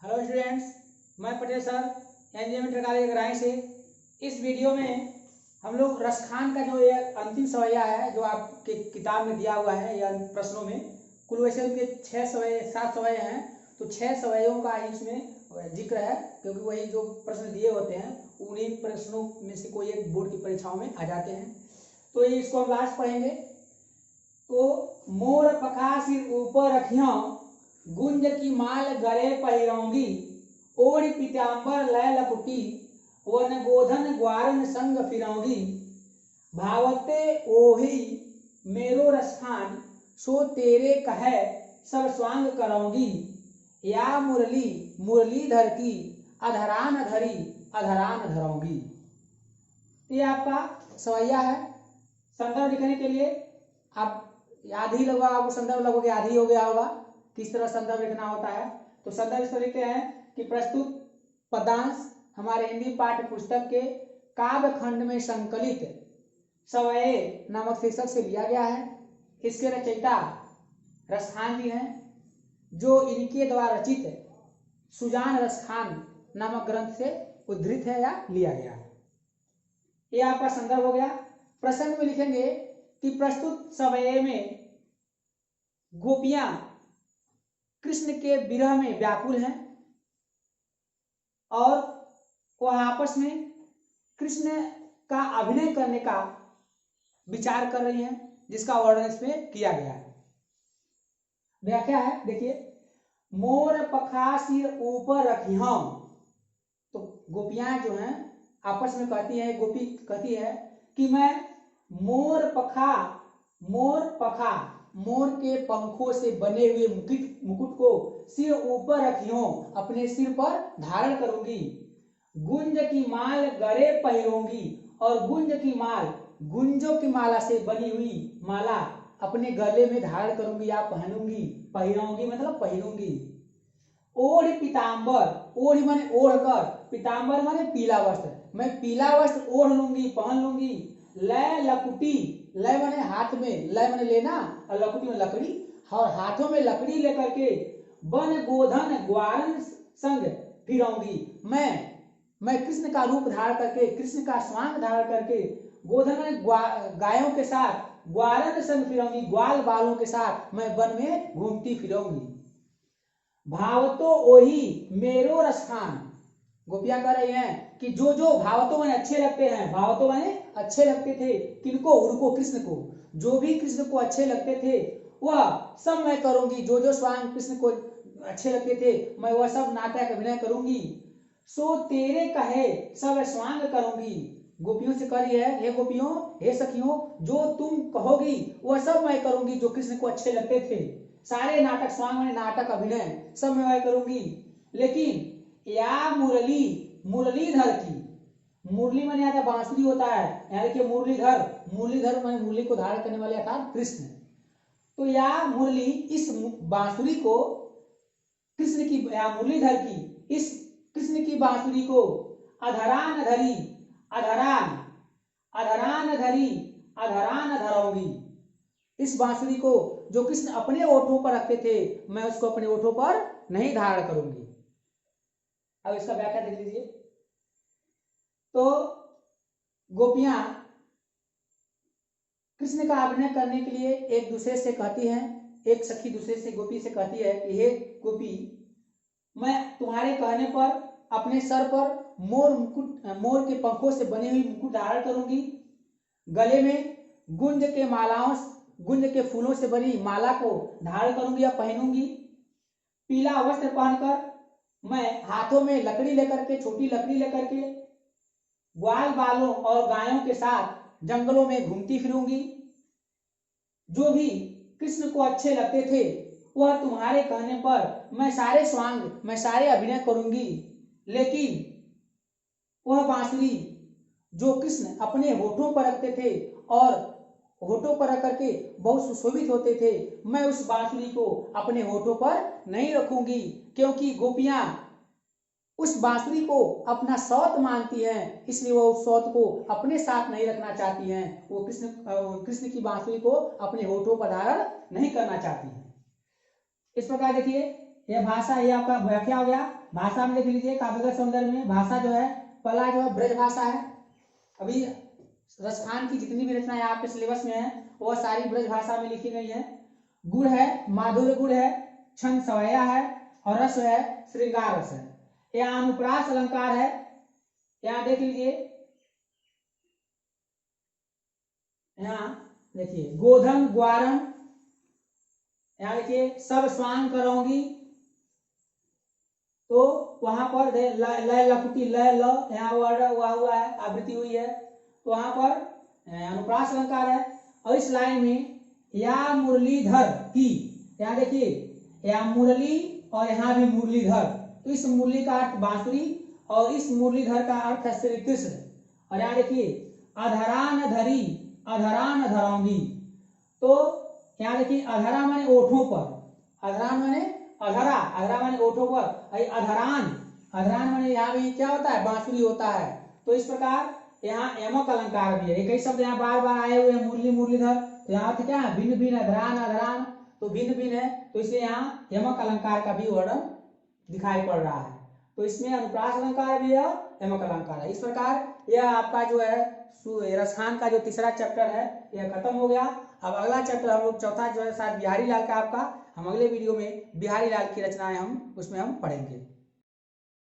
Hello students, मैं Patel sir NGM inter college राय से। इस वीडियो में हम लोग रसखान का जो ये अंतिम सवैया है जो आपके किताब में दिया हुआ है या प्रश्नों में, कुल वैसे उनके 7 सवैया हैं, तो 6 सवैयों का इसमें जिक्र है, क्योंकि वही जो प्रश्न दिए होते हैं उन्हीं प्रश्नों में से कोई एक बोर्ड की परीक्षाओं में आ जाते हैं। तो इसको हम लास्ट पढ़ेंगे। तो मोर पखा सिर ऊपर रखियों, गुंज की माल गले पहिरौंगी, ओढ़ पीताम्बर लय लकुटी, वन गोधन ग्वारन संग फिरौंगी, भावते ओही मेरो रसखान, सो तेरे कहे सब स्वांग करौंगी, या मुरली मुरलीधर की, अधरान धरी अधरान धरौंगी। ये आपका सवैया है। संदर्भ लिखने के लिए आप याद ही लगवा, आपको संदर्भ लगभग याद ही हो गया होगा किस तरह संदर्भ लिखना होता है। तो संदर्भ इस तरह लिखते हैं कि प्रस्तुत पदांश हमारे हिंदी पाठ्य पुस्तक के काव्य खंड में संकलित सवये नामक शीर्षक से लिया गया है। इसके रचयिता रसखान जी हैं, जो इनके द्वारा रचित सुजान रसखान नामक ग्रंथ से उद्धृत है या लिया गया है। ये आपका संदर्भ हो गया। प्रसंग में लिखेंगे कि प्रस्तुत सवये में गोपियां कृष्ण के विरह में व्याकुल हैं और वह आपस में कृष्ण का अभिनय करने का विचार कर रही हैं, जिसका वर्णन इसमें किया गया है। व्याख्या है, देखिए। मोर पखा सिर ऊपर रखियों, तो गोपियां जो हैं आपस में कहती है, गोपी कहती है कि मैं मोर पखा मोर के पंखों से बने हुए मुकुट को सिर ऊपर रखियों, अपने सिर पर धारण करूंगी, गुंज की माल गले पहिरूंगी, और गुंज की माल गुंजों की माला से बनी हुई माला अपने गले में धारण करूंगी या पहनूंगी। पहिरूंगी मतलब पहनूंगी। ओढ़ पीताम्बर, ओढ़ माने ओढ़कर, पीताम्बर माने पीला वस्त्र, मैं पीला वस्त्र ओढ़ लूंगी, पहन लूंगी। लय लकुटी, लय माने हाथ में, लय माने लेना और लकुटी में लकड़ी, और हाथों में लकड़ी लेकर के वन गोधन ग्वारन संग फिरौंगी, मैं कृष्ण का रूप धारण करके, कृष्ण का स्वांग धारण करके, गोधन में गायों के साथ, ग्वारन संग फिरौंगी, ग्वाल बालों के साथ मैं वन में घूमती फिरौंगी। भावतो ओही मेरो रसखान, गोपियां कह रही हैं कि जो जो भावतों में अच्छे लगते हैं, भावतों में अच्छे लगते थे किनको, उनको, कृष्ण को, जो भी कृष्ण को अच्छे लगते थे वह सब मैं करूंगी, जो जो स्वांग कृष्ण को अच्छे लगते थे मैं वह सब नाटक अभिनय करूंगी। सो तेरे कहे सब स्वांग करूंगी, गोपियों से कह रही है, हे गोपियों, हे सखियों, जो तुम कहोगी वह सब मैं करूंगी, जो कृष्ण को अच्छे लगते थे, सारे नाटक, स्वांग में नाटक अभिनय सब मैं करूंगी। लेकिन या मुरली मुरलीधर की, मुरली माने यहाँ बांसुरी होता है, यहाँ देखिए मुरलीधर, मुरलीधर माने मुरली को धारण करने वाले अर्थात कृष्ण। तो या मुरली, इस बांसुरी को कृष्ण की, या मुरलीधर की इस कृष्ण की बांसुरी को अधरान धरी अधरान अधरान धरी अधरान धरौंगी, इस बांसुरी को जो कृष्ण अपने ओठों पर रखते थे मैं उसको अपने ओठों पर नहीं धारण करूंगी। अब इसका व्याख्या देख लीजिए। तो गोपियां कृष्ण का अभिनय करने के लिए एक दूसरे से कहती हैं, एक सखी दूसरे से गोपी से कहती है कि हे गोपी, मैं तुम्हारे कहने पर अपने सर पर मोर के पंखों से बनी हुई मुकुट धारण करूंगी, गले में गुंज के फूलों से बनी माला को धारण करूंगी या पहनूंगी, पीला वस्त्र पहनकर मैं हाथों में लकड़ी लेकर के, छोटी लकड़ी लेकर के, ग्वाल बालों और गायों के साथ जंगलों में घूमती फिरूंगी। जो भी कृष्ण को अच्छे लगते थे वह तुम्हारे कहने पर मैं सारे स्वांग, मैं सारे अभिनय करूंगी। लेकिन वह बांसुरी जो कृष्ण अपने होठों पर रखते थे और होठों पर रख करके बहुत सुशोभित होते थे, मैं उस बांसुरी को अपने होठों पर नहीं रखूंगी, क्योंकि गोपियां उस बांसुरी को अपना सौत मानती हैं, इसलिए वो उस सौत को अपने साथ नहीं रखना चाहती हैं, वो कृष्ण की बांसुरी को अपने होठों पर धारण नहीं करना चाहती हैं। इस प्रकार देखिए, ये भाषा, ये आपका व्याख्या हो गया। भाषा में देख लीजिए काव्यगत सौंदर्य में भाषा जो है, पहला जो है ब्रज भाषा है। अभी रसखान की जितनी भी रचनाएं आपके सिलेबस में है वो सारी ब्रज भाषा में लिखी गई है। गुण है, माधुर्य गुण है, छंद सवैया है, और रस है श्रृंगार रस है। यहाँ अनुप्रास अलंकार है, यहाँ देख लीजिए, यहाँ देखिए गोधन ग्वारन, यहाँ देखिए सब स्वांग करोगी, तो वहां पर लय लकुटी लय ल, यहाँ वर्ड हुआ हुआ है, आवृत्ति हुई है, तो वहां पर अनुप्रास अलंकार है। और इस लाइन में या मुरलीधर की, यहाँ देखिए या मुरली और यहाँ भी मुरलीधर, तो इस मुरली का अर्थ बांसुरी और इस मुरलीधर का अर्थ है श्री कृष्ण। और यहाँ देखिए अधरान धरी, अधरान धराऊंगी, तो यहाँ देखिए अधरा माने ओठों पर, अधरान माने अधरा, अधरा माने ओठों पर, अधरान, अधरान माने यहाँ भी क्या होता है, बांसुरी होता है। तो इस प्रकार यहाँ यमक अलंकार भी है। कई शब्द यहाँ बार बार आए हुए हैं, मुरली मुरलीधर, तो यहाँ क्या है भिन्न भिन्न, अधरान अधरान, तो भिन्न भिन्न है, तो इसलिए यहाँ यमक अलंकार का भी वर्णन दिखाई पड़ रहा है। तो इसमें अनुप्रास अलंकार भी है, यमक अलंकार है। इस प्रकार यह आपका जो है रसखान का जो तीसरा चैप्टर है यह खत्म हो गया। अब अगला चैप्टर हम लोग चौथा जो है शायद बिहारी लाल का आपका, हम अगले वीडियो में बिहारी लाल की रचनाएं हम उसमें हम पढ़ेंगे।